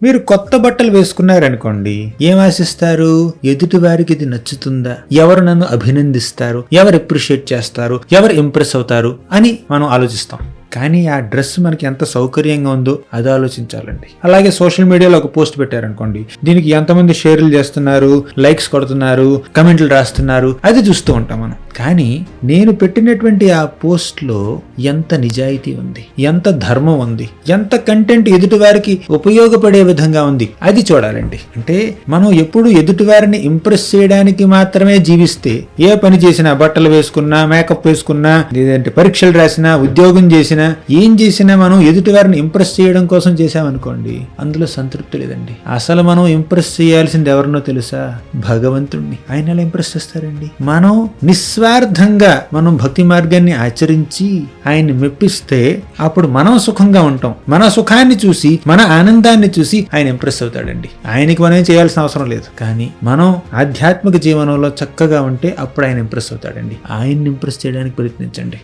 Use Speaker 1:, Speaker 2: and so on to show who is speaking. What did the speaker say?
Speaker 1: మీరు కొత్త బట్టలు వేసుకున్నారనుకోండి, ఏం ఆశిస్తారు? ఎదుటి వారికి ఇది నచ్చుతుందా, ఎవరు నన్ను అభినందిస్తారు, ఎవరు అప్రిషియేట్ చేస్తారు, ఎవరు ఇంప్రెస్ అవుతారు అని మనం ఆలోచిస్తాం. కానీ ఆ డ్రెస్ మనకి ఎంత సౌకర్యంగా ఉందో అది ఆలోచించాలండి. అలాగే సోషల్ మీడియాలో ఒక పోస్ట్ పెట్టారనుకోండి, దీనికి ఎంతమంది షేర్లు చేస్తున్నారు, లైక్స్ కొడుతున్నారు, కమెంట్లు రాస్తున్నారు, అది చూస్తూ ఉంటాం మనం. కానీ నేను పెట్టినటువంటి ఆ పోస్ట్ లో ఎంత నిజాయితీ ఉంది, ఎంత ధర్మం ఉంది, ఎంత కంటెంట్ ఎదుటివారికి ఉపయోగపడే విధంగా ఉంది, అది చూడాలండి. అంటే మనం ఎప్పుడు ఎదుటివారిని ఇంప్రెస్ చేయడానికి మాత్రమే జీవిస్తే, ఏ పని చేసినా, బట్టలు వేసుకున్నా, మేకప్ వేసుకున్నా, లేదంటే పరీక్షలు రాసినా, ఉద్యోగం చేసినా, ఏం చేసినా మనం ఎదుటివారిని ఇంప్రెస్ చేయడం కోసం చేసామనుకోండి, అందులో సంతృప్తి లేదండి. అసలు మనం ఇంప్రెస్ చేయాల్సింది ఎవరినో తెలుసా? భగవంతుణ్ణి. ఆయన ఎలా ఇంప్రెస్ చేస్తారండి? మనం నిస్వార్థంగా మనం భక్తి మార్గాన్ని ఆచరించి ఆయన్ని మెప్పిస్తే అప్పుడు మనం సుఖంగా ఉంటాం. మన సుఖాన్ని చూసి, మన ఆనందాన్ని చూసి ఆయన ఇంప్రెస్ అవుతాడండి. ఆయనకి మనం చేయాల్సిన అవసరం లేదు. కానీ మనం ఆధ్యాత్మిక జీవనంలో చక్కగా ఉంటే అప్పుడు ఆయన ఇంప్రెస్ అవుతాడండి. ఆయన్ని ఇంప్రెస్ చేయడానికి ప్రయత్నించండి.